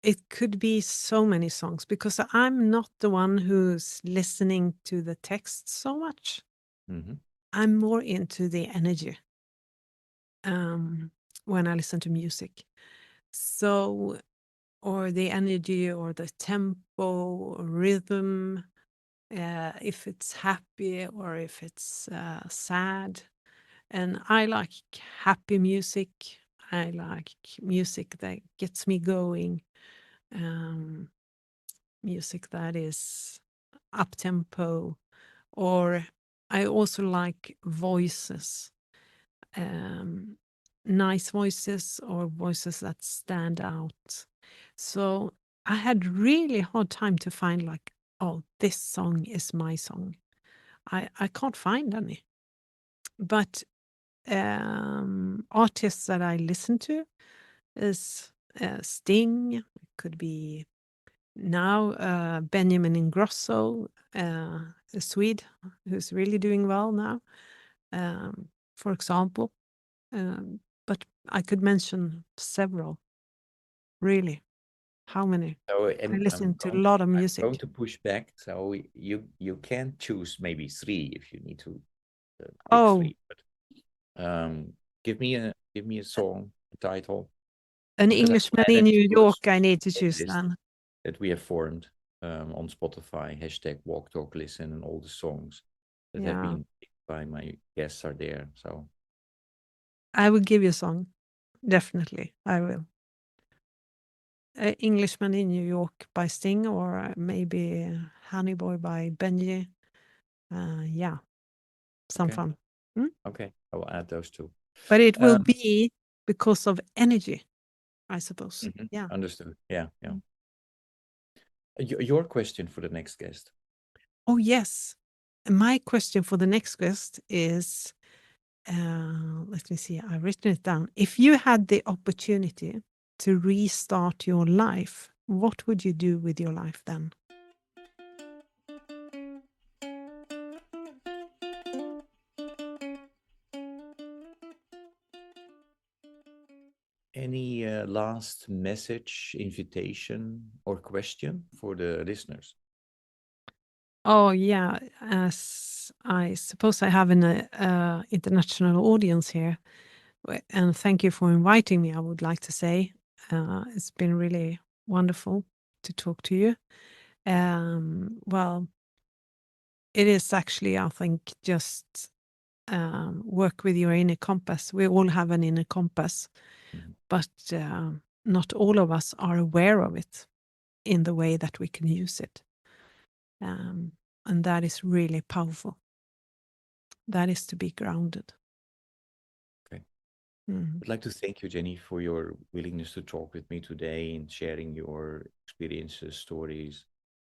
it could be so many songs because I'm not the one who's listening to the text so much. Mm-hmm. I'm more into the energy um, when I listen to music. So, or the energy, or the tempo, or rhythm. If it's happy or if it's sad. And I like happy music. I like music that gets me going. Um, Music that is up tempo. Or I also like voices, um, nice voices or voices that stand out. So I had really hard time to find like, oh, this song is my song. I can't find any. But artists that I listen to is Sting. It could be now Benjamin Ingrosso, a Swede who's really doing well now, for example. But I could mention several, really. How many? So, I and listen to a lot of I'm music. going to push back. So you can choose maybe 3 if you need to pick Oh, 3. But give me a song, a title, an because I Englishman will in add it New to a York I need to choose playlist then. that we have formed on Spotify. #Walk Talk Listen, and all the songs that have Yeah. been picked by my guests are there. So I will give you a song. Definitely, I will. Englishman in New York by Sting, or maybe Honey Boy by Benji. Yeah, some okay, fun. okay, I will add those 2. But it will Um, be because of energy, I suppose. Yeah. Understood. Yeah. Your question for the next guest. Oh, yes. My question for the next guest is, let me see, I've written it down. If you had the opportunity to restart your life, what would you do with your life then? Any last message, invitation, or question for the listeners? Oh, yeah. As I suppose I have an international audience here, and thank you for inviting me, I would like to say. It's been really wonderful to talk to you. Well, it is actually, I think, just work with your inner compass. We all have an inner compass, but not all of us are aware of it in the way that we can use it. And that is really powerful. That is to be grounded. Okay. Mm. I'd like to thank you, Jenny, for your willingness to talk with me today and sharing your experiences, stories.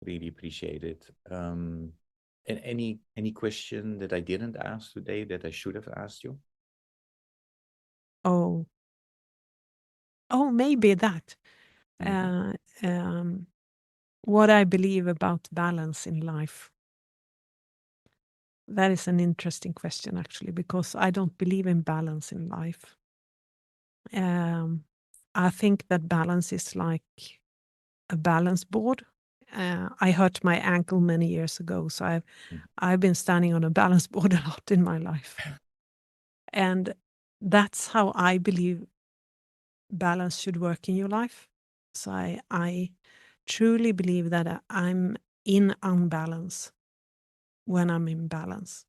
Really appreciate it. And any question that I didn't ask today that I should have asked you? Oh, maybe that. What I believe about balance in life. That is an interesting question, actually, because I don't believe in balance in life. I think that balance is like a balance board. I hurt my ankle many years ago, so I've been standing on a balance board a lot in my life. And that's how I believe balance should work in your life. So I truly believe that I'm in unbalance when I'm in balance.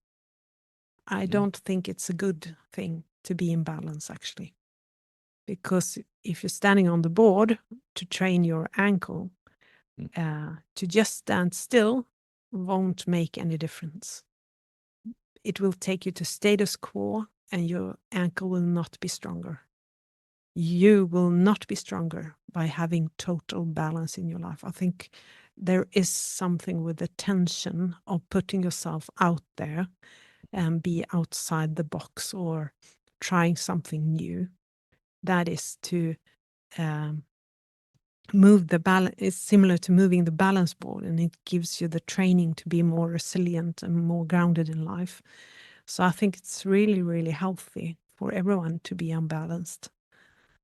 I don't think it's a good thing to be in balance, actually. Because if you're standing on the board to train your ankle, to just stand still won't make any difference. It will take you to status quo and your ankle will not be stronger. You will not be stronger by having total balance in your life. I think there is something with the tension of putting yourself out there and be outside the box or trying something new. That is to move the balance. It's similar to moving the balance board, and it gives you the training to be more resilient and more grounded in life. So I think it's really, really healthy for everyone to be unbalanced.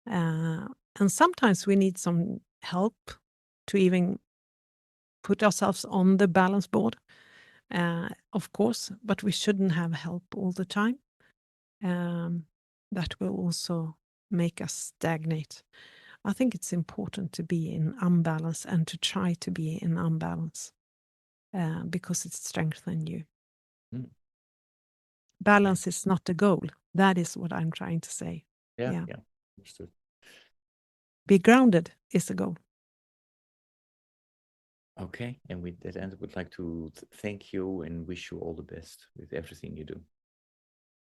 And sometimes we need some help to even put ourselves on the balance board, of course, but we shouldn't have help all the time. That will also make us stagnate. I think it's important to be in unbalance and to try to be in unbalance because it strengthens you. Balance is not the goal. That is what I'm trying to say. Yeah. Understood. Be grounded is the goal. Okay, and with that end, I would like to thank you and wish you all the best with everything you do.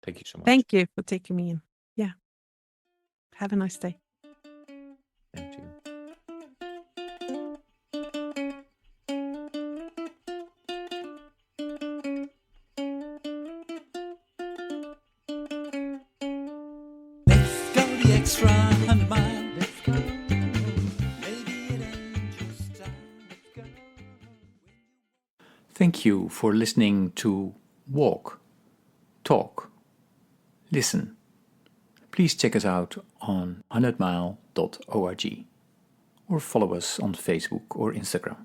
Thank you so much. Thank you for taking me in. Yeah. Have a nice day. Thank you. Let's go the extra 100 mile. Let's go. Maybe it ain't just time. Let's go. Thank you for listening to Walk, Talk, Listen. Please check us out on 100mile.org. or follow us on Facebook or Instagram.